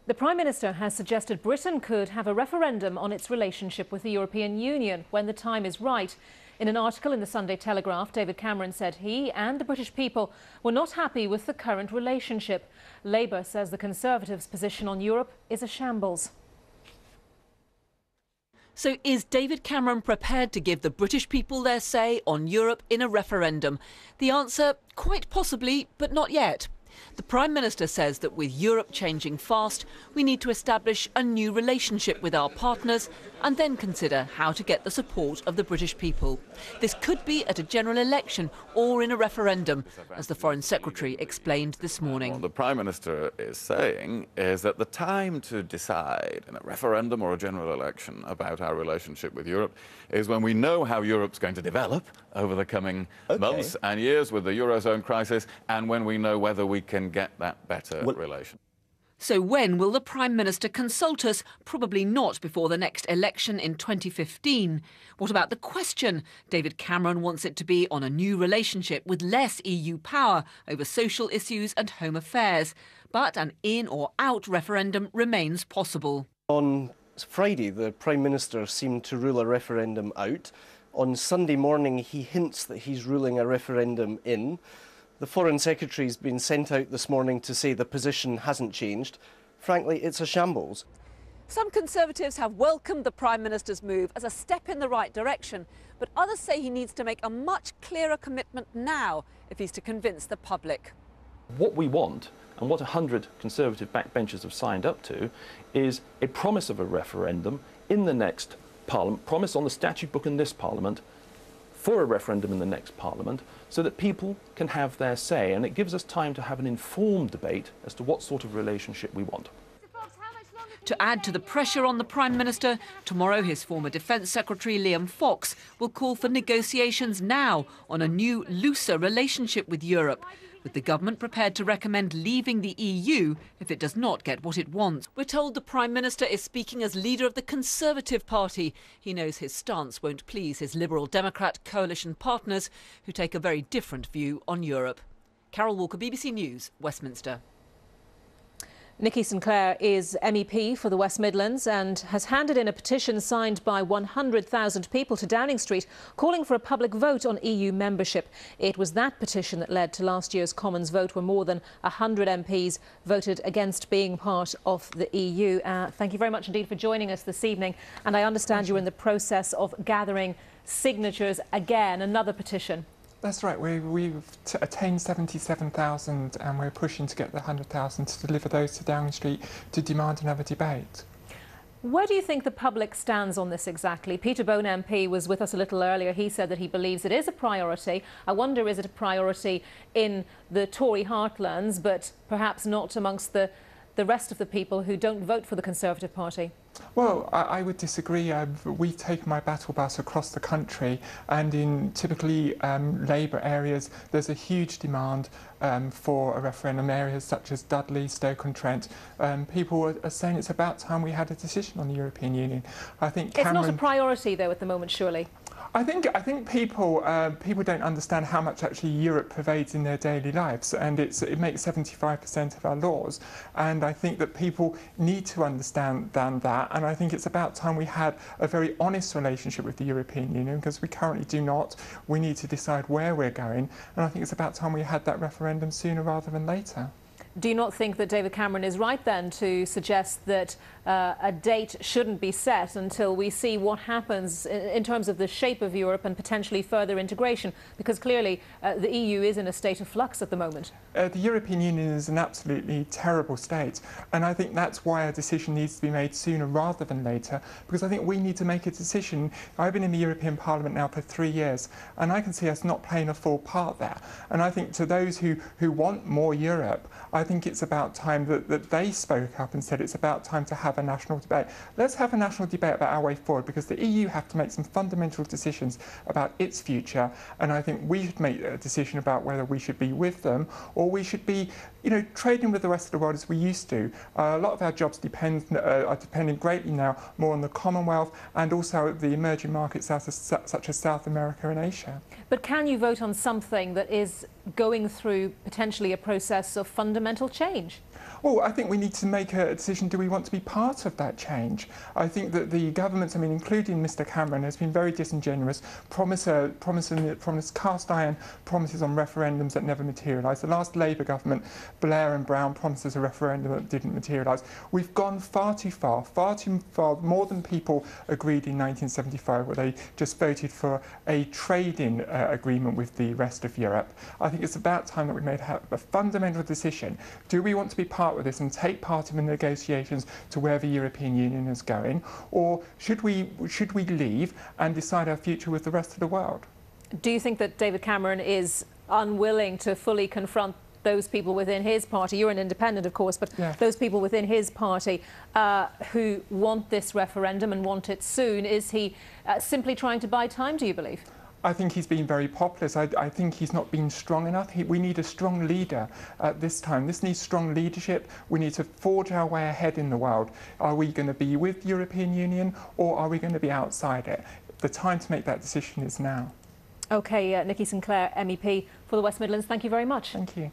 The Prime Minister has suggested Britain could have a referendum on its relationship with the European Union when the time is right. In an article in the Sunday Telegraph, David Cameron said he and the British people were not happy with the current relationship. Labour says the Conservatives' position on Europe is a shambles. So is David Cameron prepared to give the British people their say on Europe in a referendum? The answer, quite possibly, but not yet. The Prime Minister says that with Europe changing fast, we need to establish a new relationship with our partners and then consider how to get the support of the British people. This could be at a general election or in a referendum, as the Foreign Secretary explained this morning. What the Prime Minister is saying is that the time to decide in a referendum or a general election about our relationship with Europe is when we know how Europe's going to develop over the coming months and years with the Eurozone crisis, and when we know whether we can get that better relation. So when will the Prime Minister consult us? Probably not before the next election in 2015. What about the question? David Cameron wants it to be on a new relationship with less EU power over social issues and home affairs. But an in or out referendum remains possible. On Friday, the Prime Minister seemed to rule a referendum out. On Sunday morning, he hints that he's ruling a referendum in. The Foreign Secretary's been sent out this morning to say the position hasn't changed. Frankly, it's a shambles. Some Conservatives have welcomed the Prime Minister's move as a step in the right direction, but others say he needs to make a much clearer commitment now if he's to convince the public. What we want, and what 100 Conservative backbenchers have signed up to, is a promise of a referendum in the next Parliament, promise on the statute book in this Parliament, for a referendum in the next Parliament, so that people can have their say, and it gives us time to have an informed debate as to what sort of relationship we want. To add to the pressure on the Prime Minister, tomorrow his former Defence Secretary Liam Fox will call for negotiations now on a new, looser relationship with Europe, with the government prepared to recommend leaving the EU if it does not get what it wants. We're told the Prime Minister is speaking as leader of the Conservative Party. He knows his stance won't please his Liberal Democrat coalition partners, who take a very different view on Europe. Carol Walker, BBC News, Westminster. Nikki Sinclaire is MEP for the West Midlands and has handed in a petition signed by 100,000 people to Downing Street calling for a public vote on EU membership. It was that petition that led to last year's Commons vote, where more than 100 MPs voted against being part of the EU. Thank you very much indeed for joining us this evening. And I understand you're in the process of gathering signatures again, another petition. That's right. We've attained 77,000 and we're pushing to get the 100,000 to deliver those to Downing Street to demand another debate. Where do you think the public stands on this exactly? Peter Bone MP was with us a little earlier. He said that he believes it is a priority. I wonder, is it a priority in the Tory heartlands, but perhaps not amongst the rest of the people who don't vote for the Conservative Party? Well, I would disagree. We've taken my battle bus across the country, and in typically Labour areas there's a huge demand for a referendum. Areas such as Dudley, Stoke-on-Trent, people are saying it's about time we had a decision on the European Union. I think Cameron... It's not a priority though at the moment, surely. I think people don't understand how much actually Europe pervades in their daily lives, and it makes 75% of our laws. And I think that people need to understand that. And I think it's about time we had a very honest relationship with the European Union, because we currently do not. We need to decide where we're going, and I think it's about time we had that referendum sooner rather than later. Do you not think that David Cameron is right then to suggest that a date shouldn't be set until we see what happens in terms of the shape of Europe and potentially further integration? Because clearly the EU is in a state of flux at the moment. The European Union is an absolutely terrible state, and I think that's why a decision needs to be made sooner rather than later, because I think we need to make a decision. I've been in the European Parliament now for 3 years, and I can see us not playing a full part there. And I think to those who want more Europe, I think it's about time that they spoke up and said it's about time to have a national debate. Let's have a national debate about our way forward, because the EU have to make some fundamental decisions about its future, and I think we should make a decision about whether we should be with them or we should be, trading with the rest of the world as we used to. A lot of our jobs are depending greatly now more on the Commonwealth and also the emerging markets such as South America and Asia. But can you vote on something that is going through potentially a process of fundamental change? Well, I think we need to make a decision, do we want to be part of that change? I think that the governments, I mean, including Mr Cameron, has been very disingenuous, promised cast iron promises on referendums that never materialised. The last Labour government, Blair and Brown, promised us a referendum that didn't materialise. We've gone far too far, more than people agreed in 1975, where they just voted for a trade-in agreement with the rest of Europe. I think it's about time that we made a fundamental decision. Do we want to be part with this and take part in the negotiations to where the European Union is going, or should we leave and decide our future with the rest of the world? Do you think that David Cameron is unwilling to fully confront those people within his party? You're an independent, of course, but yeah, those people within his party who want this referendum and want it soon, is he simply trying to buy time, do you believe? I think he's been very populist. I think he's not been strong enough. We need a strong leader at this time. This needs strong leadership. We need to forge our way ahead in the world. Are we going to be with the European Union, or are we going to be outside it? The time to make that decision is now. OK, Nikki Sinclaire, MEP for the West Midlands, thank you very much. Thank you.